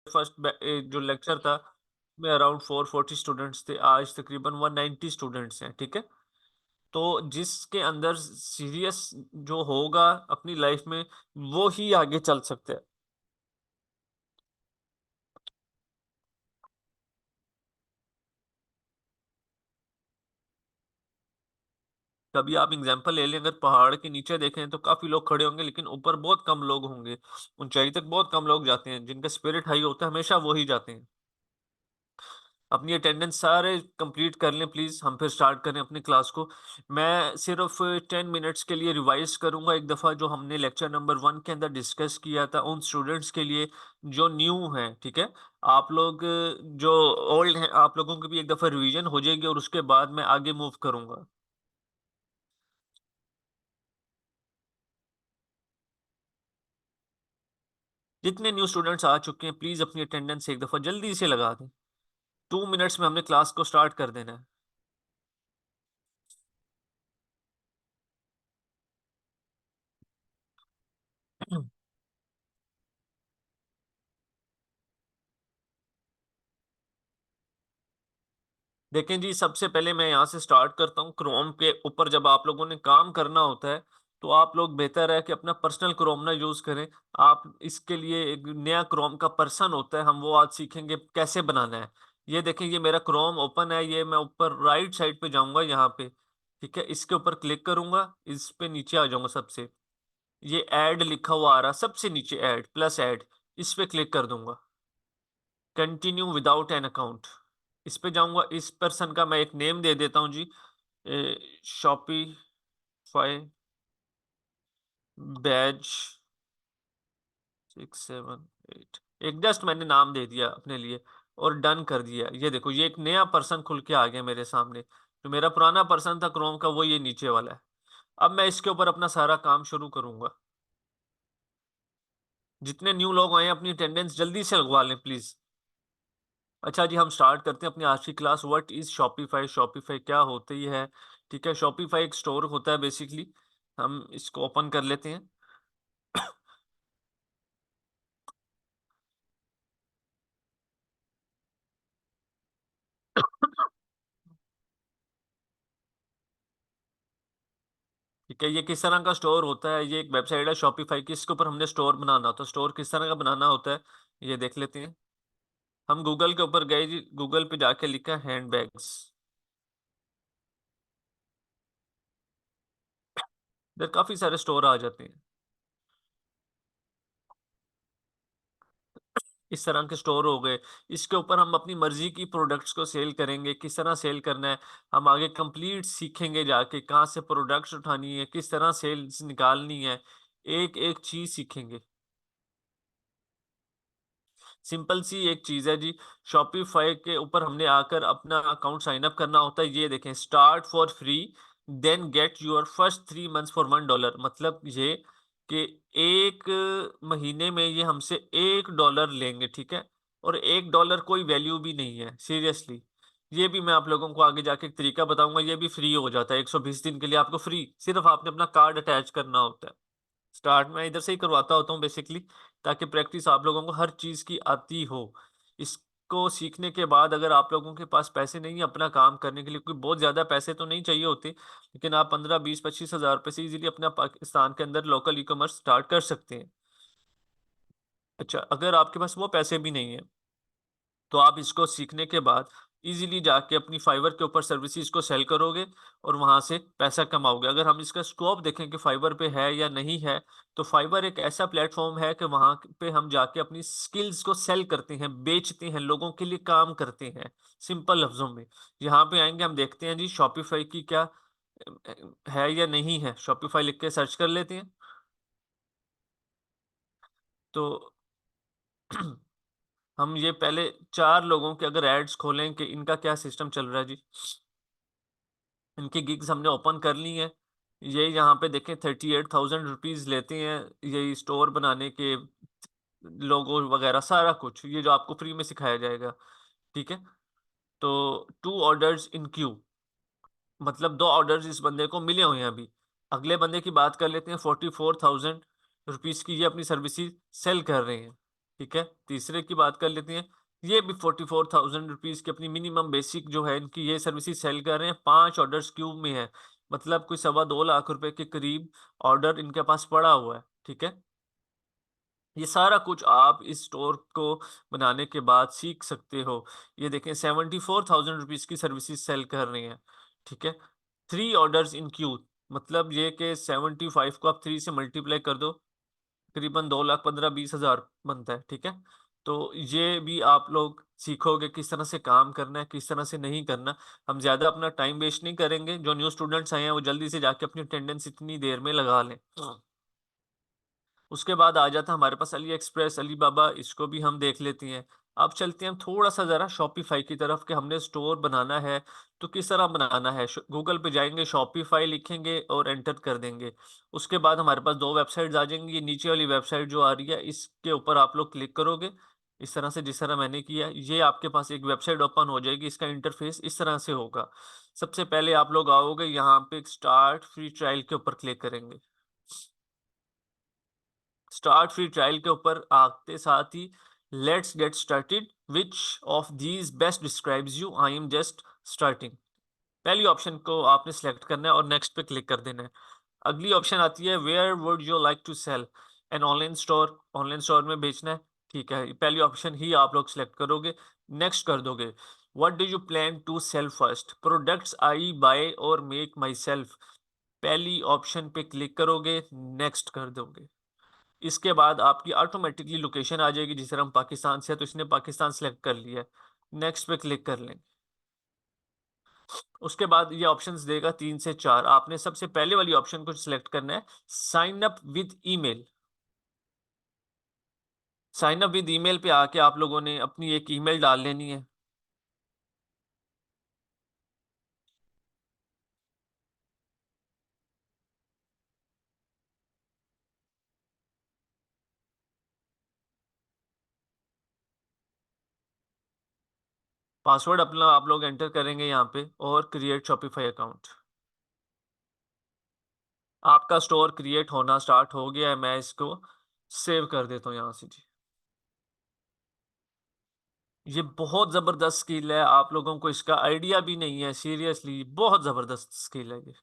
First जो lecture था में अराउंड 440 स्टूडेंट्स थे, आज तकरीबन 190 स्टूडेंट्स हैं, ठीक है। तो जिसके अंदर सीरियस जो होगा अपनी लाइफ में, वो ही आगे चल सकता है। कभी आप एग्जांपल ले लें, अगर पहाड़ के नीचे देखें तो काफी लोग खड़े होंगे, लेकिन ऊपर बहुत कम लोग होंगे। ऊंचाई तक बहुत कम लोग जाते हैं, जिनका स्पिरिट हाई होता है हमेशा वो ही जाते हैं। अपनी अटेंडेंस सारे कंप्लीट कर लें प्लीज, हम फिर स्टार्ट करें अपनी क्लास को। मैं सिर्फ 10 मिनट्स के लिए रिवाइज करूंगा एक दफा जो हमने लेक्चर नंबर 1 के अंदर डिस्कस किया था, उन स्टूडेंट्स के लिए जो न्यू हैं, ठीक है। आप लोग जो ओल्ड हैं, आप लोगों की भी एक दफा रिवीजन हो जाएगी और उसके बाद मैं आगे मूव करूंगा। जितने न्यू स्टूडेंट्स आ चुके हैं प्लीज अपनी अटेंडेंस एक दफा जल्दी से लगा दें। 2 मिनट्स में हमने क्लास को स्टार्ट कर देना है। देखें जी, सबसे पहले मैं यहाँ से स्टार्ट करता हूँ। क्रोम के ऊपर जब आप लोगों ने काम करना होता है तो आप लोग बेहतर है कि अपना पर्सनल क्रोम ना यूज करें। आप इसके लिए एक नया क्रोम का पर्सन होता है, हम वो आज सीखेंगे कैसे बनाना है। ये देखें, ये मेरा क्रोम ओपन है, ये मैं ऊपर राइट साइड पे जाऊंगा यहाँ पे, ठीक है। इसके ऊपर क्लिक करूंगा, इस पे नीचे आ जाऊंगा सबसे। ये ऐड लिखा हुआ आ रहा सबसे नीचे, ऐड प्लस ऐड, इस पे क्लिक कर दूंगा। कंटिन्यू विदाउट एन अकाउंट, इस पे जाऊंगा। इस पर्सन का मैं एक नेम दे देता हूँ जी, शॉपिफाई बैच 678। एक जस्ट मैंने नाम दे दिया अपने लिए और डन कर दिया। ये देखो, ये एक नया पर्सन खुल के आ गया मेरे सामने। जो मेरा पुराना पर्सन था क्रोम का, वो ये नीचे वाला है। अब मैं इसके ऊपर अपना सारा काम शुरू करूंगा। जितने न्यू लोग आए हैं अपनी अटेंडेंस जल्दी से लगवा लें प्लीज। अच्छा जी, हम स्टार्ट करते हैं अपनी आज की class. What is Shopify, Shopify क्या होती है, ठीक है। शॉपिफाई एक स्टोर होता है बेसिकली। हम इसको ओपन कर लेते हैं। ठीक है, ये किस तरह का स्टोर होता है, ये एक वेबसाइट है शॉपिफाई की, इसके ऊपर हमने स्टोर बनाना होता है। स्टोर किस तरह का बनाना होता है ये देख लेते हैं। हम गूगल के ऊपर गए जी, गूगल पे जाके लिखा हैंड बैग्स। इधर काफी सारे स्टोर आ जाते हैं। इस तरह के स्टोर हो गए। इसके ऊपर हम अपनी मर्जी की प्रोडक्ट्स को सेल करेंगे। किस तरह सेल करना है हम आगे कंप्लीट सीखेंगे, जाके कहाँ से प्रोडक्ट्स उठानी है, किस तरह सेल्स निकालनी है, एक एक चीज सीखेंगे। सिंपल सी एक चीज है जी। शॉपिफाई के ऊपर हमने आकर अपना अकाउंट साइन अप करना होता है। ये देखें, start for free then get your first 3 months for $1। मतलब ये कि एक महीने में ये हमसे $1 लेंगे, ठीक है। और $1 कोई वैल्यू भी नहीं है, सीरियसली। ये भी मैं आप लोगों को आगे जाके एक तरीका बताऊंगा, ये भी फ्री हो जाता है 120 दिन के लिए आपको फ्री। सिर्फ आपने अपना कार्ड अटैच करना होता है। स्टार्ट में इधर से ही करवाता होता हूँ बेसिकली, ताकि प्रैक्टिस आप लोगों को हर चीज़ की आती हो। इसको सीखने के बाद अगर आप लोगों के पास पैसे नहीं है अपना काम करने के लिए, कोई बहुत ज़्यादा पैसे तो नहीं चाहिए होते, लेकिन आप 15 20 25 हज़ार रुपये से इजीली अपना पाकिस्तान के अंदर लोकल ई कॉमर्स स्टार्ट कर सकते हैं। अच्छा, अगर आपके पास वो पैसे भी नहीं है तो आप इसको सीखने के बाद इजीली जाके अपनी फाइवर के ऊपर सर्विसेज को सेल करोगे और वहां से पैसा कमाओगे। अगर हम इसका स्कोप देखें कि फाइवर पे है या नहीं है, तो फाइवर एक ऐसा प्लेटफॉर्म है कि वहां पे हम जाके अपनी स्किल्स को सेल करते हैं, बेचते हैं, लोगों के लिए काम करते हैं। सिंपल लफ्जों में यहाँ पे आएंगे, हम देखते हैं जी शॉपिफाई की क्या है या नहीं है। शॉपिफाई लिख के सर्च कर लेते हैं तो हम ये पहले 4 लोगों के अगर एड्स खोलें कि इनका क्या सिस्टम चल रहा है जी। इनकी गिग्स हमने ओपन कर ली है। ये यहाँ पे देखें 38,000 रुपीज लेते हैं ये स्टोर बनाने के, लोगो वगैरह सारा कुछ, ये जो आपको फ्री में सिखाया जाएगा, ठीक है। तो 2 ऑर्डर्स इन क्यू, मतलब 2 ऑर्डर्स इस बंदे को मिले हुए हैं अभी। अगले बंदे की बात कर लेते हैं, 44,000 रुपीज की ये अपनी सर्विसेज सेल कर रहे हैं। ठीक है, तीसरे की बात कर लेते हैं। ये भी 44,000 रुपीज की अपनी मिनिमम बेसिक जो है इनकी ये सर्विसेज सेल कर रहे हैं, 5 ऑर्डर्स क्यूब में है। मतलब कोई 2.25 लाख रुपए के करीब ऑर्डर इनके पास पड़ा हुआ है। ठीक है, ये सारा कुछ आप इस स्टोर को बनाने के बाद सीख सकते हो। ये देखें, 74,000 रुपीज की सर्विसेज सेल कर रही हैं। ठीक है, 3 ऑर्डर्स इन क्यू, मतलब ये कि 75 को आप 3 से मल्टीप्लाई कर दो, करीबन 2,15,20,000 बनता है। ठीक है, तो ये भी आप लोग सीखोगे किस तरह से काम करना है, किस तरह से नहीं करना। हम ज्यादा अपना टाइम वेस्ट नहीं करेंगे, जो न्यू स्टूडेंट्स आए हैं वो जल्दी से जाके अपनी अटेंडेंस इतनी देर में लगा लें। उसके बाद आ जाता है हमारे पास अली एक्सप्रेस, अली बाबा, इसको भी हम देख लेते हैं। अब चलते हैं हम थोड़ा सा जरा शॉपिफाई की तरफ कि हमने स्टोर बनाना है तो किस तरह बनाना है। गूगल पे जाएंगे, शॉपिफाई लिखेंगे और एंटर कर देंगे। उसके बाद हमारे पास दो वेबसाइट्स आ जाएंगी। ये नीचे वाली वेबसाइट जो आ रही है इसके ऊपर आप लोग क्लिक करोगे, इस तरह से जिस तरह मैंने किया, ये आपके पास एक वेबसाइट ओपन हो जाएगी। इसका इंटरफेस इस तरह से होगा। सबसे पहले आप लोग आओगे यहाँ पे स्टार्ट फ्री ट्रायल के ऊपर क्लिक करेंगे। स्टार्ट फ्री ट्रायल के ऊपर आते साथ ही let's get started, which of these best describes you, I am just starting. पहली ऑप्शन को आपने सेलेक्ट करना है और नेक्स्ट पे क्लिक कर देना है। अगली ऑप्शन आती है where would you like to sell, an online store, online store में बेचना है। ठीक है, पहली ऑप्शन ही आप लोग सेलेक्ट करोगे, नेक्स्ट कर दोगे। What do you plan to sell first, products I buy और मेक माई सेल्फ, पहली ऑप्शन पे क्लिक करोगे, नेक्स्ट कर दोगे। इसके बाद आपकी ऑटोमेटिकली लोकेशन आ जाएगी, जिस तरह हम पाकिस्तान से है तो इसने पाकिस्तान सेलेक्ट कर लिया है। नेक्स्ट पे क्लिक कर लेंगे। उसके बाद ये ऑप्शंस देगा 3 से 4, आपने सबसे पहले वाली ऑप्शन को सिलेक्ट करना है, sign up with email. Sign up with email पे आके आप लोगों ने अपनी एक ईमेल डाल लेनी है। पासवर्ड अपना आप लोग एंटर करेंगे यहाँ पे और क्रिएट शॉपिफाई अकाउंट। आपका स्टोर क्रिएट होना स्टार्ट हो गया है, मैं इसको सेव कर देता हूँ यहाँ से जी। ये बहुत जबरदस्त स्किल है, आप लोगों को इसका आइडिया भी नहीं है, सीरियसली बहुत जबरदस्त स्किल है ये।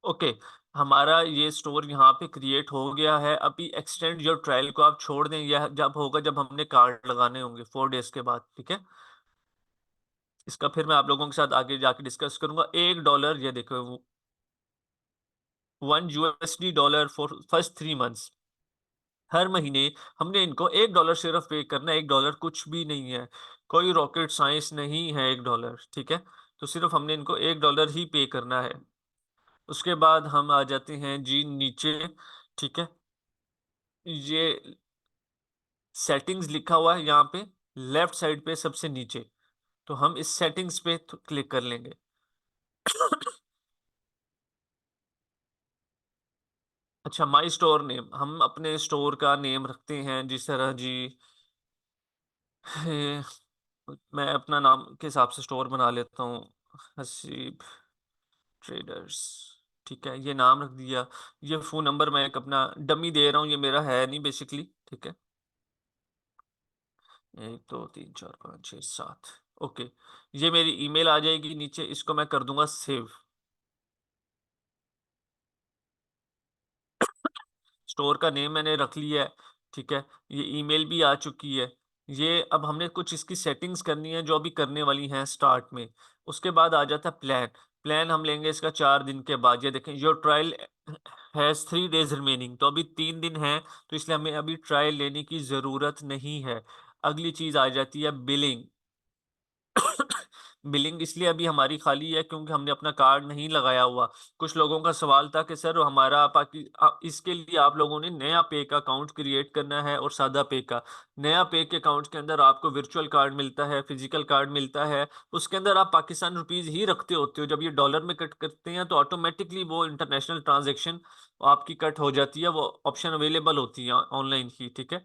ओके, हमारा ये स्टोर यहाँ पे क्रिएट हो गया है। अभी एक्सटेंड योर ट्रायल को आप छोड़ दें, यह जब होगा जब हमने कार्ड लगाने होंगे 4 डेज के बाद। ठीक है, इसका फिर मैं आप लोगों के साथ आगे जाके डिस्कस करूंगा। $1, ये देखो, $1 फॉर फर्स्ट 3 मंथ्स। हर महीने हमने इनको $1 सिर्फ पे करना है। $1 कुछ भी नहीं है, कोई रॉकेट साइंस नहीं है $1। ठीक है, तो सिर्फ हमने इनको $1 ही पे करना है। उसके बाद हम आ जाते हैं जी नीचे। ठीक है, ये सेटिंग्स लिखा हुआ है यहाँ पे लेफ्ट साइड पे सबसे नीचे, तो हम इस सेटिंग्स पे क्लिक कर लेंगे। अच्छा, माई स्टोर नेम, हम अपने स्टोर का नेम रखते हैं जिस तरह जी। हे, मैं अपना नाम के हिसाब से स्टोर बना लेता हूँ, हसीब ट्रेडर्स। ठीक है, ये नाम रख दिया। ये फोन नंबर मैं एक अपना डमी दे रहा हूँ, ये मेरा है नहीं बेसिकली। ठीक है, 1 2 3 4 5 6 7। ओके, ये मेरी ईमेल आ जाएगी नीचे, इसको मैं कर दूंगा सेव। स्टोर का नेम मैंने रख लिया है। ठीक है, ये ईमेल भी आ चुकी है। ये अब हमने कुछ इसकी सेटिंग्स करनी है जो अभी करने वाली हैं स्टार्ट में। उसके बाद आ जाता है प्लान। प्लान हम लेंगे इसका 4 दिन के बाद। ये देखें, your trial has 3 days remaining, तो अभी 3 दिन है, तो इसलिए हमें अभी ट्रायल लेने की ज़रूरत नहीं है। अगली चीज़ आ जाती है बिलिंग। बिलिंग इसलिए अभी हमारी खाली है क्योंकि हमने अपना कार्ड नहीं लगाया हुआ। कुछ लोगों का सवाल था कि सर हमारा इसके लिए आप लोगों ने नया पे का अकाउंट क्रिएट करना है और सादा पे का। नया पे के अकाउंट के अंदर आपको वर्चुअल कार्ड मिलता है, फिजिकल कार्ड मिलता है। उसके अंदर आप पाकिस्तान रुपीज ही रखते होते हो। जब ये डॉलर में कट करते हैं तो ऑटोमेटिकली वो इंटरनेशनल ट्रांजेक्शन आपकी कट हो जाती है, वो ऑप्शन अवेलेबल होती है ऑनलाइन की। ठीक है,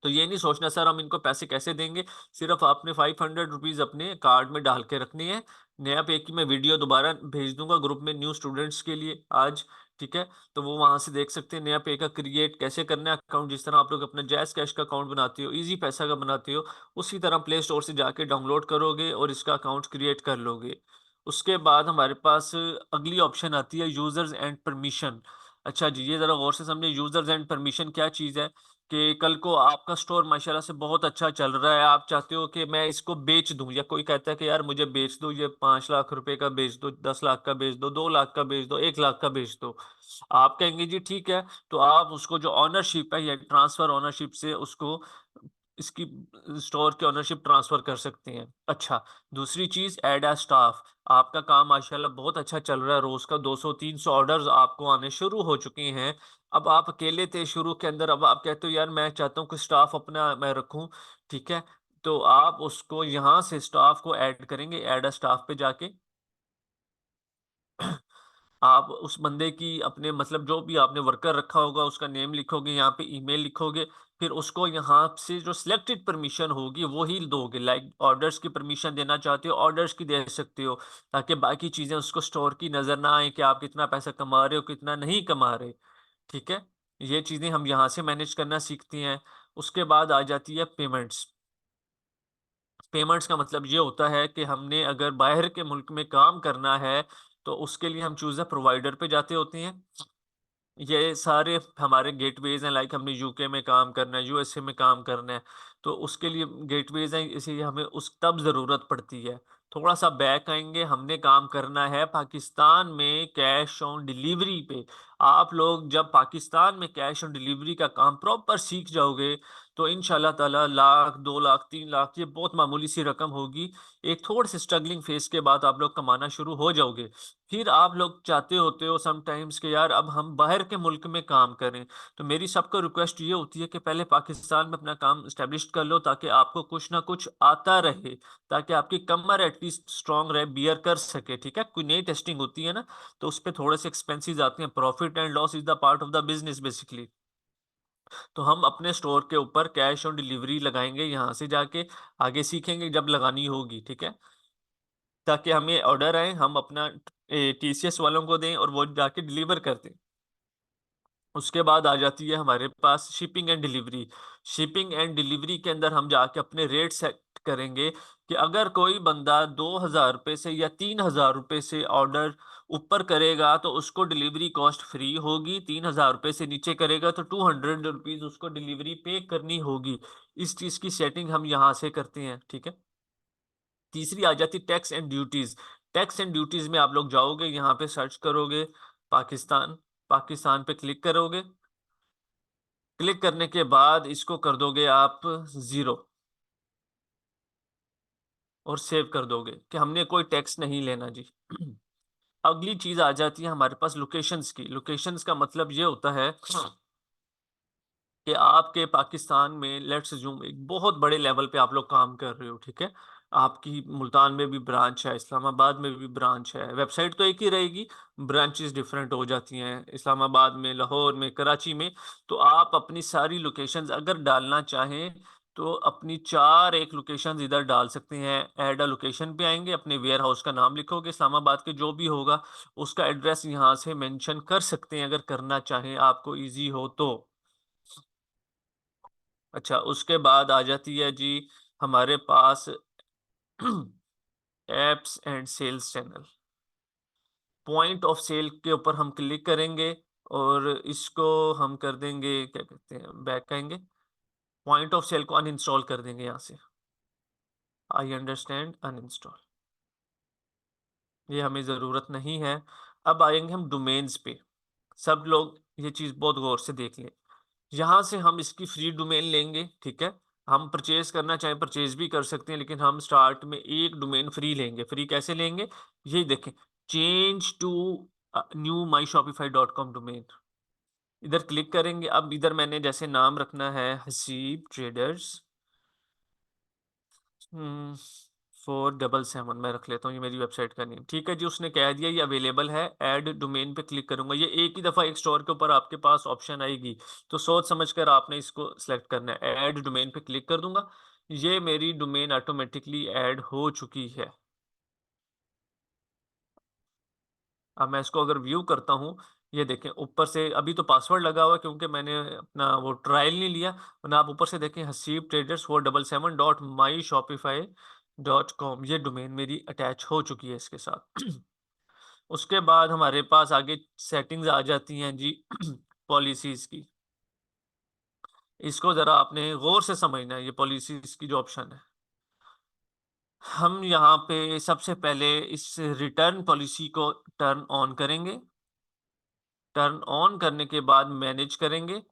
तो ये नहीं सोचना सर हम इनको पैसे कैसे देंगे, सिर्फ आपने 500 रुपीज अपने कार्ड में डाल के रखनी है। नया पे की मैं वीडियो दोबारा भेज दूंगा ग्रुप में न्यू स्टूडेंट्स के लिए आज, ठीक है। तो वो वहां से देख सकते हैं नया पे का क्रिएट कैसे करना है अकाउंट, जिस तरह आप लोग अपना जैस कैश का अकाउंट बनाते हो, इजी पैसा का बनाते हो, उसी तरह प्ले स्टोर से जाके डाउनलोड करोगे और इसका अकाउंट क्रिएट कर लोगे। उसके बाद हमारे पास अगली ऑप्शन आती है यूजर्स एंड परमिशन। अच्छा जी, ये जरा गौर से समझे, यूजर्स एंड परमिशन क्या चीज़ है। कि कल को आपका स्टोर माशाल्लाह से बहुत अच्छा चल रहा है, आप चाहते हो कि मैं इसको बेच दूं, या कोई कहता है कि यार मुझे बेच दो, ये 5 लाख रुपए का बेच दो, 10 लाख का बेच दो, 2 लाख का बेच दो, 1 लाख का बेच दो। आप कहेंगे जी ठीक है, तो आप उसको जो ऑनरशिप है या ट्रांसफर ऑनरशिप से उसको इसकी स्टोर की ओनरशिप ट्रांसफर कर सकते हैं। अच्छा, दूसरी चीज ऐड आ स्टाफ। आपका काम माशाल्लाह बहुत अच्छा चल रहा है, रोज का 200-300 ऑर्डर्स आपको आने शुरू हो चुके हैं। अब आप अकेले थे शुरू के अंदर, अब आप कहते हो यार मैं चाहता हूँ कि स्टाफ अपना मैं रखूं, ठीक है। तो आप उसको यहाँ से स्टाफ को ऐड करेंगे, ऐड अ स्टाफ पे जाके आप उस बंदे की अपने मतलब जो भी आपने वर्कर रखा होगा उसका नेम लिखोगे, यहाँ पे ईमेल लिखोगे, फिर उसको यहाँ से जो सिलेक्टेड परमिशन होगी वो ही दोगे। लाइक ऑर्डर्स की परमिशन देना चाहते हो ऑर्डर्स की दे सकते हो, ताकि बाकी चीजें उसको स्टोर की नजर ना आए कि आप कितना पैसा कमा रहे हो कितना नहीं कमा रहे, ठीक है। ये चीजें हम यहाँ से मैनेज करना सीखती हैं। उसके बाद आ जाती है पेमेंट्स। पेमेंट्स का मतलब ये होता है कि हमने अगर बाहर के मुल्क में काम करना है तो उसके लिए हम चूज अ प्रोवाइडर पे जाते होते हैं। ये सारे हमारे गेटवेज हैं, लाइक हमने यूके में काम करना है, यूएसए में काम करना है, तो उसके लिए गेटवेज हैं, इसीलिए हमें उस तब ज़रूरत पड़ती है। थोड़ा सा बैक आएंगे, हमने काम करना है पाकिस्तान में कैश ऑन डिलीवरी पे। आप लोग जब पाकिस्तान में कैश ऑन डिलीवरी का काम प्रॉपर सीख जाओगे तो इंशाल्लाह ताला 1 लाख 2 लाख 3 लाख ये बहुत मामूली सी रकम होगी। एक थोड़े से स्ट्रगलिंग फेज के बाद आप लोग कमाना शुरू हो जाओगे। फिर आप लोग चाहते होते हो समटाइम्स कि यार अब हम बाहर के मुल्क में काम करें, तो मेरी सबको रिक्वेस्ट ये होती है कि पहले पाकिस्तान में अपना काम स्टेब्लिश कर लो, ताकि आपको कुछ ना कुछ आता रहे, ताकि आपकी कमर एटलीस्ट स्ट्रांग रहे, बियर कर सके, ठीक है। कोई नई टेस्टिंग होती है ना, तो उस पर थोड़े से एक्सपेंसेस आते हैं, profit and loss is the part of the business basically. तो हम अपने स्टोर के ऊपर कैश ऑन डिलीवरी लगाएंगे यहाँ से जाके, आगे सीखेंगे जब लगानी होगी, ठीक है, ताकि हमें ऑर्डर आए हम अपना टीसीएस वालों को दें और वो जाके डिलीवर कर दें। उसके बाद आ जाती है हमारे पास shipping and delivery. Shipping and delivery के अंदर हम जाके अपने रेट सेट करेंगे कि अगर कोई बंदा 2,000 रुपये से या 3,000 रुपये से ऑर्डर ऊपर करेगा तो उसको डिलीवरी कॉस्ट फ्री होगी, 3,000 रुपये से नीचे करेगा तो 200 रुपीज उसको डिलीवरी पे करनी होगी। इस चीज़ की सेटिंग हम यहाँ से करते हैं, ठीक है। तीसरी आ जाती tax and duties. Tax and duties में आप लोग जाओगे, यहाँ पे सर्च करोगे पाकिस्तान, पाकिस्तान पे क्लिक करोगे, क्लिक करने के बाद इसको कर दोगे आप 0 और सेव कर दोगे कि हमने कोई टैक्स नहीं लेना जी। अगली चीज आ जाती है हमारे पास लोकेशंस की। लोकेशंस का मतलब ये होता है कि आपके पाकिस्तान में लेट्स अज्यूम एक बहुत बड़े लेवल पे आप लोग काम कर रहे हो, ठीक है। आपकी मुल्तान में भी ब्रांच है, इस्लामाबाद में भी ब्रांच है, वेबसाइट तो एक ही रहेगी, ब्रांचेस डिफरेंट हो जाती हैं इस्लामाबाद में, लाहौर में, कराची में। तो आप अपनी सारी लोकेशंस अगर डालना चाहें तो अपनी 4 एक लोकेशंस इधर डाल सकते हैं। ऐड अ लोकेशन पे आएंगे, अपने वेयर हाउस का नाम लिखोगे, इस्लामाबाद के जो भी होगा उसका एड्रेस यहाँ से मेंशन कर सकते हैं अगर करना चाहें, आपको इजी हो तो। अच्छा, उसके बाद आ जाती है जी हमारे पास apps and sales channel. Point of sale के ऊपर हम क्लिक करेंगे और इसको हम कर देंगे, क्या कहते हैं, बैक आएंगे, पॉइंट ऑफ सेल को अनइंस्टॉल कर देंगे यहाँ से। आई अंडरस्टैंड, अनइंस्टॉल, ये हमें ज़रूरत नहीं है। अब आएंगे हम डोमेन्स पे। सब लोग ये चीज़ बहुत गौर से देख लें, यहाँ से हम इसकी फ्री डोमेन लेंगे, ठीक है। हम परचेज करना चाहें परचेज भी कर सकते हैं, लेकिन हम स्टार्ट में एक डोमेन फ्री लेंगे। फ्री कैसे लेंगे, ये देखें, change to new my Shopify .com domain, इधर क्लिक करेंगे। अब इधर मैंने जैसे नाम रखना है हसीब ट्रेडर्स 477 मैं रख लेता हूँ, ये मेरी वेबसाइट का नेम। ठीक है जी, उसने कह दिया ये अवेलेबल है। ऐड डोमेन पे क्लिक करूंगा, ये एक ही दफ़ा एक स्टोर के ऊपर आपके पास ऑप्शन आएगी, तो सोच समझ कर आपने इसको सेलेक्ट करना है। ऐड डोमेन पे क्लिक कर दूंगा, ये मेरी डोमेन ऑटोमेटिकली ऐड हो चुकी है। अब मैं इसको अगर व्यू करता हूँ, ये देखें ऊपर से अभी तो पासवर्ड लगा हुआ है क्योंकि मैंने अपना वो ट्रायल नहीं लिया, वरना आप ऊपर से देखें हसीब ट्रेडर्स 477.myshopify.com, ये डोमेन मेरी अटैच हो चुकी है इसके साथ। उसके बाद हमारे पास आगे सेटिंग्स आ जाती हैं जी पॉलिसीज की। इसको ज़रा आपने गौर से समझना है, ये पॉलिसीज की जो ऑप्शन है। हम यहाँ पे सबसे पहले इस रिटर्न पॉलिसी को टर्न ऑन करेंगे। टर्न ऑन करने के बाद मैनेज करेंगे।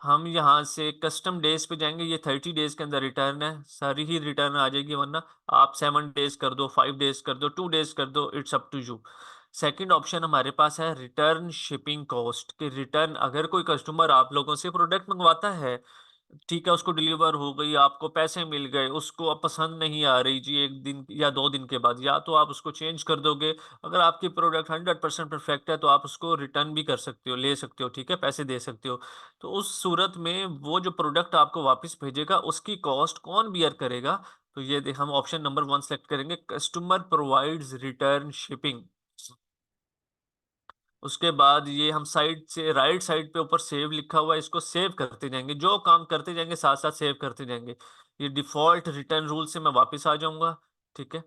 हम यहाँ से कस्टम डेज पे जाएंगे, ये 30 डेज के अंदर रिटर्न है, सारी ही रिटर्न आ जाएगी, वरना आप 7 डेज कर दो, 5 डेज कर दो, 2 डेज कर दो, it's up to you. Second option हमारे पास है रिटर्न शिपिंग कॉस्ट, कि रिटर्न अगर कोई कस्टमर आप लोगों से प्रोडक्ट मंगवाता है, ठीक है, उसको डिलीवर हो गई, आपको पैसे मिल गए, उसको अब पसंद नहीं आ रही जी 1 दिन या 2 दिन के बाद, या तो आप उसको चेंज कर दोगे। अगर आपकी प्रोडक्ट 100% परफेक्ट है तो आप उसको रिटर्न भी कर सकते हो, ले सकते हो, ठीक है, पैसे दे सकते हो। तो उस सूरत में वो जो प्रोडक्ट आपको वापस भेजेगा उसकी कॉस्ट कौन बियर करेगा? तो ये हम ऑप्शन नंबर 1 सेलेक्ट करेंगे, कस्टमर प्रोवाइड्स रिटर्न शिपिंग। उसके बाद ये हम साइड से राइट साइड पे ऊपर सेव लिखा हुआ है, इसको सेव करते जाएंगे, जो काम करते जाएंगे साथ साथ सेव करते जाएंगे। ये डिफॉल्ट रिटर्न रूल से मैं वापस आ जाऊंगा, ठीक है।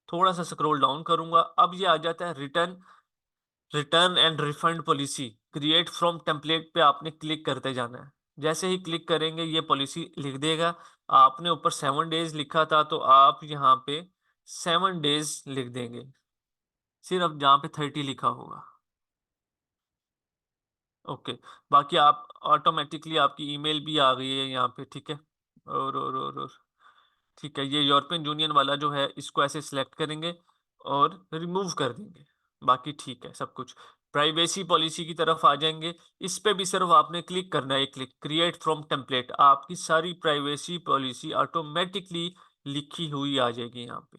थोड़ा सा स्क्रॉल डाउन करूंगा, अब ये आ जाता है return return and refund policy create from template पे आपने क्लिक करते जाना है। जैसे ही क्लिक करेंगे ये पॉलिसी लिख देगा। आपने ऊपर 7 डेज लिखा था तो आप यहाँ पे 7 डेज लिख देंगे, सिर्फ जहाँ पे 30 लिखा होगा। ओके, बाकी आप ऑटोमेटिकली आपकी ईमेल भी आ गई है यहाँ पे, ठीक है। और ठीक है, ये यूरोपियन यूनियन वाला जो है इसको ऐसे सिलेक्ट करेंगे और रिमूव कर देंगे। बाकी ठीक है सब कुछ। प्राइवेसी पॉलिसी की तरफ आ जाएंगे, इस पे भी सिर्फ आपने क्लिक करना है, क्लिक क्रिएट फ्रॉम टेम्पलेट, आपकी सारी प्राइवेसी पॉलिसी ऑटोमेटिकली लिखी हुई आ जाएगी यहाँ पे।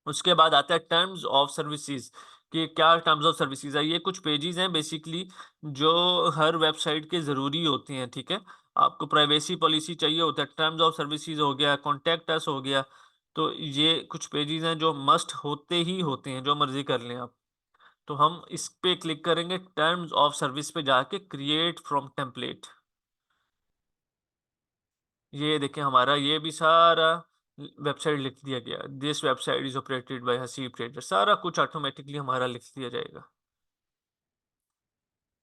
उसके बाद आता है टर्म्स ऑफ सर्विसेज, कि क्या टर्म्स ऑफ सर्विसेज है। ये कुछ पेजेस हैं बेसिकली जो हर वेबसाइट के ज़रूरी होते हैं, ठीक है। आपको प्राइवेसी पॉलिसी चाहिए होता है, टर्म्स ऑफ सर्विसेज हो गया, कॉन्टैक्ट अस हो गया, तो ये कुछ पेजेस हैं जो मस्ट होते ही होते हैं, जो मर्जी कर लें आप। तो हम इस पे क्लिक करेंगे, टर्म्स ऑफ सर्विस पे जाके क्रिएट फ्रॉम टेम्पलेट। ये देखें हमारा ये भी सारा वेबसाइट लिख दिया गया, this website is operated by Haseeb trader, सारा कुछ ऑटोमेटिकली हमारा लिख दिया जाएगा।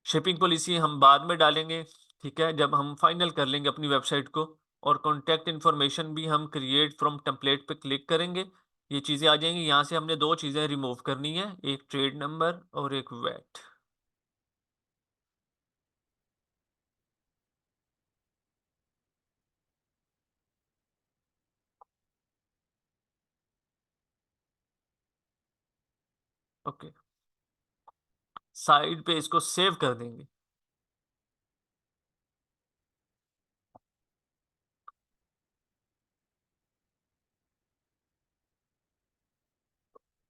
शिपिंग पॉलिसी हम बाद में डालेंगे, ठीक है, जब हम फाइनल कर लेंगे अपनी वेबसाइट को। और कॉन्टैक्ट इन्फॉर्मेशन भी हम क्रिएट फ्रॉम टेम्पलेट पे क्लिक करेंगे, ये चीज़ें आ जाएंगी। यहाँ से हमने दो चीज़ें रिमूव करनी है, एक ट्रेड नंबर और एक वैट। ओके, साइड पे इसको सेव कर देंगे।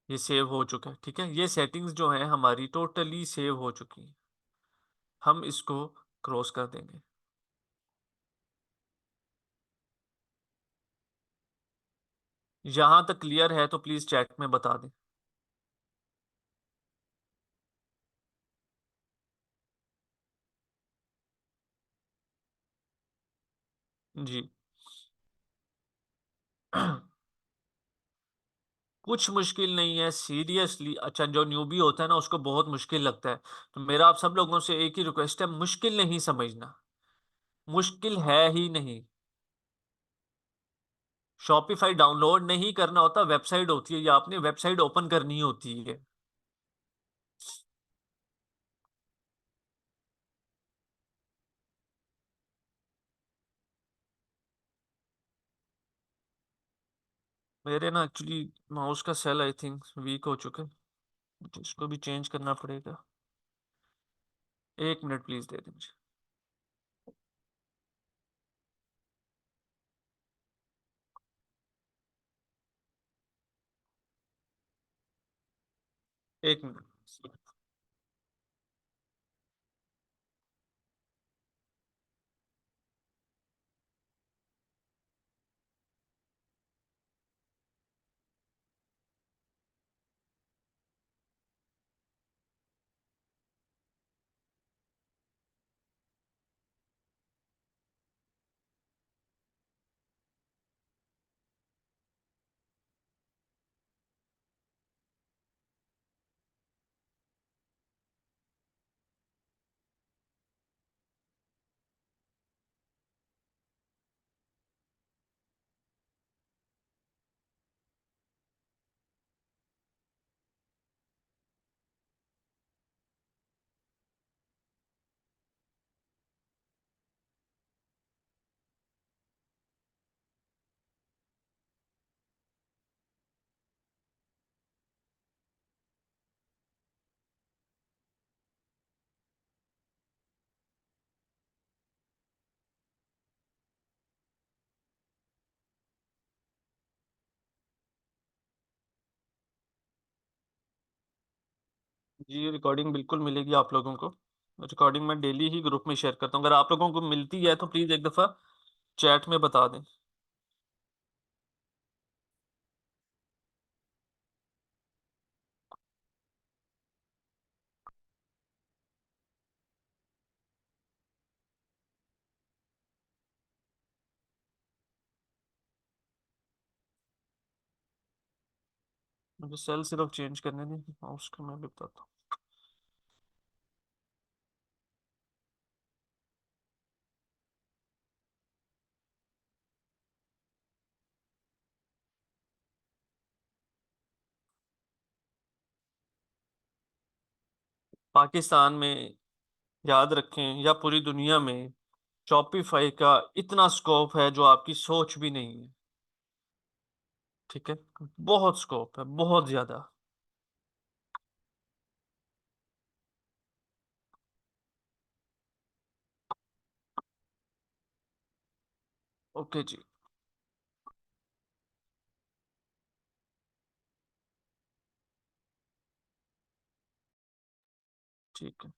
ये सेव हो चुका है, ठीक है, ये सेटिंग्स जो है हमारी टोटली सेव हो चुकी है। हम इसको क्रॉस कर देंगे। यहां तक क्लियर है तो प्लीज चैट में बता दें। जी। कुछ मुश्किल नहीं है सीरियसली। अच्छा, जो न्यूबी होता है ना उसको बहुत मुश्किल लगता है, तो मेरा आप सब लोगों से एक ही रिक्वेस्ट है, मुश्किल नहीं समझना, मुश्किल है ही नहीं। शॉपिफाई डाउनलोड नहीं करना होता, वेबसाइट होती है, या आपने वेबसाइट ओपन करनी होती है। मेरे ना एक्चुअली माउस का सेल आई थिंक वीक हो चुका है, तो इसको भी चेंज करना पड़ेगा। 1 मिनट प्लीज दे दीजिए। एक मिनट। जी रिकॉर्डिंग बिल्कुल मिलेगी आप लोगों को। रिकॉर्डिंग मैं डेली ही ग्रुप में शेयर करता हूँ, अगर आप लोगों को मिलती है तो प्लीज एक दफा चैट में बता दें। मुझे सेल सिर्फ चेंज करने दें, हाँ, उसका मैं भी बताता हूँ। पाकिस्तान में, याद रखें, या पूरी दुनिया में, शॉपिफाई का इतना स्कोप है जो आपकी सोच भी नहीं है। ठीक है, बहुत स्कोप है, बहुत ज्यादा। ओके जी। ठीक है।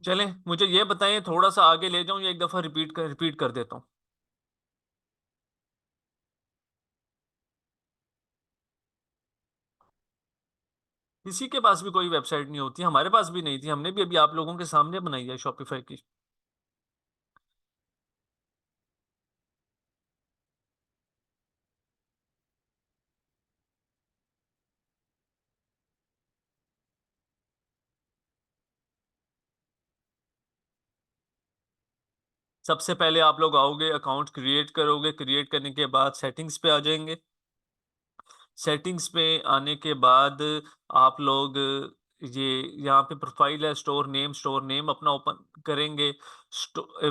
चलें, मुझे ये बताएं, थोड़ा सा आगे ले जाऊं या एक दफा रिपीट कर देता हूँ। किसी के पास भी कोई वेबसाइट नहीं होती, हमारे पास भी नहीं थी, हमने भी अभी आप लोगों के सामने बनाई है शॉपिफाई की। सबसे पहले आप लोग आओगे, अकाउंट क्रिएट करोगे, क्रिएट करने के बाद सेटिंग्स पे आ जाएंगे। सेटिंग्स पे आने के बाद आप लोग ये, यहाँ पे प्रोफाइल है, स्टोर नेम अपना ओपन करेंगे।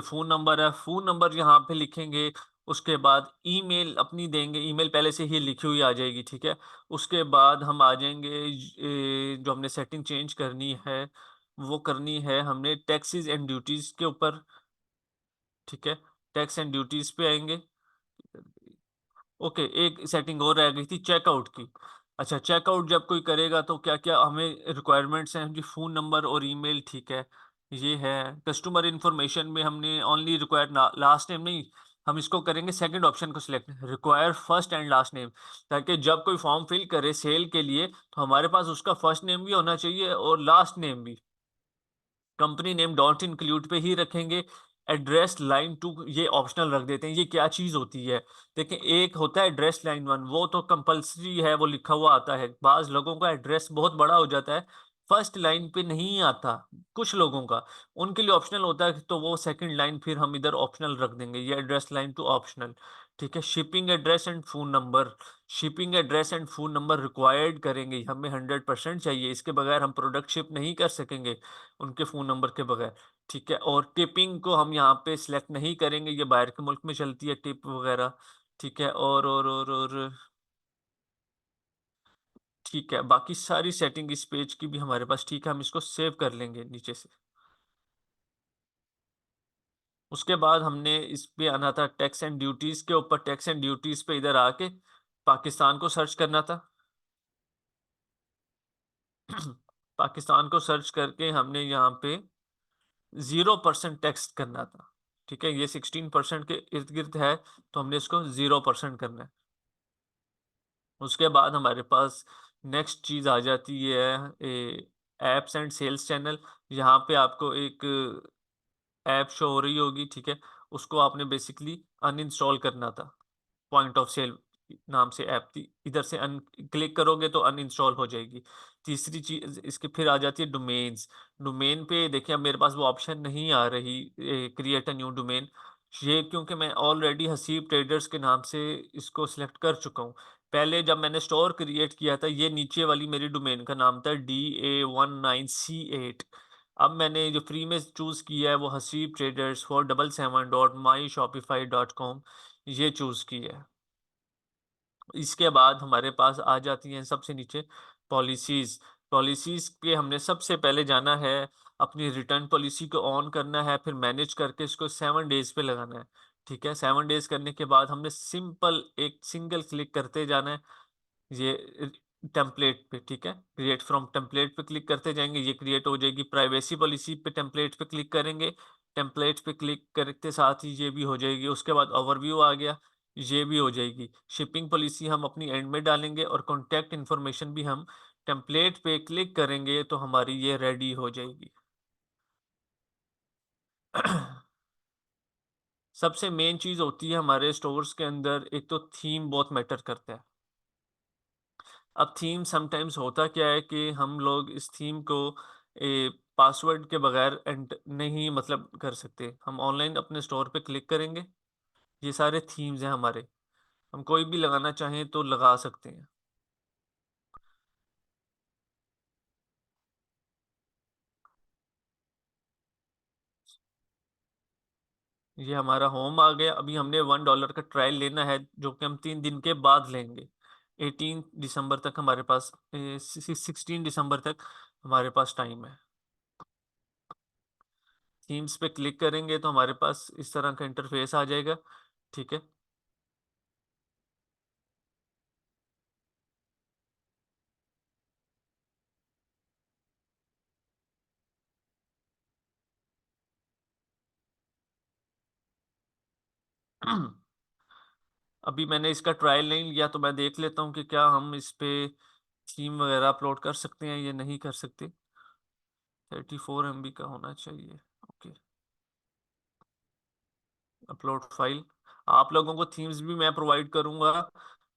फोन नंबर है, फोन नंबर यहाँ पे लिखेंगे। उसके बाद ईमेल अपनी देंगे, ईमेल पहले से ही लिखी हुई आ जाएगी, ठीक है। उसके बाद हम आ जाएंगे, जो हमने सेटिंग चेंज करनी है वो करनी है हमने टैक्सेस एंड ड्यूटीज के ऊपर। ठीक है, टैक्स एंड ड्यूटीज पे आएंगे। ओके, एक सेटिंग और रह गई थी चेकआउट की। अच्छा, चेकआउट जब कोई करेगा तो क्या क्या हमें रिक्वायरमेंट्स हैं जी? फोन नंबर और ईमेल, ठीक है, ये है। कस्टमर इंफॉर्मेशन में हमने ओनली रिक्वायर लास्ट नेम नहीं, हम इसको करेंगे सेकंड ऑप्शन को select, require first and last name. ताकि जब कोई फॉर्म फिल करे सेल के लिए तो हमारे पास उसका फर्स्ट नेम भी होना चाहिए और लास्ट नेम भी। कंपनी नेम डॉट इंक्लूड पे ही रखेंगे। एड्रेस लाइन टू ये ऑप्शनल रख देते हैं। ये क्या चीज होती है? देखिए, एक होता है एड्रेस लाइन वन, वो तो कंपलसरी है, वो लिखा हुआ आता है। बाज लोगों का एड्रेस बहुत बड़ा हो जाता है, फर्स्ट लाइन पे नहीं आता, कुछ लोगों का, उनके लिए ऑप्शनल होता है, तो वो सेकंड लाइन फिर हम इधर ऑप्शनल रख देंगे, ये एड्रेस लाइन टू ऑप्शनल। ठीक है, shipping address and phone number, shipping address and phone number required करेंगे, हमें 100% चाहिए, इसके बगैर हम प्रोडक्ट शिप नहीं कर सकेंगे उनके फ़ोन नंबर के बगैर। ठीक है, और टिपिंग को हम यहाँ पे सिलेक्ट नहीं करेंगे, ये बाहर के मुल्क में चलती है टिप वगैरह। ठीक है, और ठीक है, बाकी सारी सेटिंग इस पेज की भी हमारे पास ठीक है, हम इसको सेव कर लेंगे नीचे से। उसके बाद हमने इस पे आना था टैक्स एंड ड्यूटीज के ऊपर। टैक्स एंड ड्यूटीज पे इधर आके पाकिस्तान को सर्च करना था। पाकिस्तान को सर्च करके हमने यहाँ पे 0% टैक्स करना था। ठीक है, ये 16% के इर्द गिर्द है, तो हमने इसको 0% करना है। उसके बाद हमारे पास नेक्स्ट चीज आ जाती है एप्स एंड सेल्स चैनल। यहाँ पे आपको एक ऐप शो हो रही होगी, ठीक है। उसको आपने बेसिकली अनइंस्टॉल करना था। पॉइंट ऑफ सेल नाम से ऐप थी, इधर से अन क्लिक करोगे तो अनइंस्टॉल हो जाएगी। तीसरी चीज इसके फिर आ जाती है डोमेन्स। डोमेन पे देखिए, अब मेरे पास वो ऑप्शन नहीं आ रही क्रिएट अ न्यू डोमेन। ये क्योंकि मैं ऑलरेडी हसीब ट्रेडर्स के नाम से इसको सिलेक्ट कर चुका हूँ। पहले जब मैंने स्टोर क्रिएट किया था, ये नीचे वाली मेरी डोमेन का नाम था DA19C8। अब मैंने जो फ्री में चूज किया है वो हसीब ट्रेडर्स 477.myshopify.com ये चूज किया है। इसके बाद हमारे पास आ जाती हैं सबसे नीचे पॉलिसीज। पॉलिसीज पे हमने सबसे पहले जाना है, अपनी रिटर्न पॉलिसी को ऑन करना है, फिर मैनेज करके इसको 7 डेज पे लगाना है। ठीक है, 7 डेज करने के बाद हमने सिंपल एक सिंगल क्लिक करते जाना है ये टेम्पलेट पे। ठीक है, क्रिएट फ्रॉम टेम्पलेट पे क्लिक करते जाएंगे, ये क्रिएट हो जाएगी। प्राइवेसी पॉलिसी पे टेम्पलेट पे क्लिक करेंगे, टेम्पलेट पे क्लिक करते साथ ही ये भी हो जाएगी। उसके बाद ओवरव्यू आ गया, ये भी हो जाएगी। शिपिंग पॉलिसी हम अपनी एंड में डालेंगे, और कॉन्टैक्ट इन्फॉर्मेशन भी हम टेम्पलेट पे क्लिक करेंगे तो हमारी ये रेडी हो जाएगी। सबसे मेन चीज होती है हमारे स्टोर्स के अंदर, एक तो थीम बहुत मैटर करता है। अब थीम समटाइम्स होता क्या है कि हम लोग इस थीम को पासवर्ड के बगैर नहीं मतलब कर सकते। हम ऑनलाइन अपने स्टोर पे क्लिक करेंगे, ये सारे थीम्स हैं हमारे, हम कोई भी लगाना चाहें तो लगा सकते हैं। ये हमारा होम आ गया। अभी हमने $1 का ट्रायल लेना है, जो कि हम 3 दिन के बाद लेंगे। 18 दिसंबर तक हमारे पास 16 दिसंबर तक हमारे पास टाइम है। थीम्स पे क्लिक करेंगे तो हमारे पास इस तरह का इंटरफेस आ जाएगा। ठीक है। अभी मैंने इसका ट्रायल नहीं लिया, तो मैं देख लेता हूँ कि क्या हम इस पे थीम वगैरह अपलोड कर सकते हैं या नहीं कर सकते। 34 MB का होना चाहिए। Okay, upload file. आप लोगों को थीम्स भी मैं प्रोवाइड करूंगा,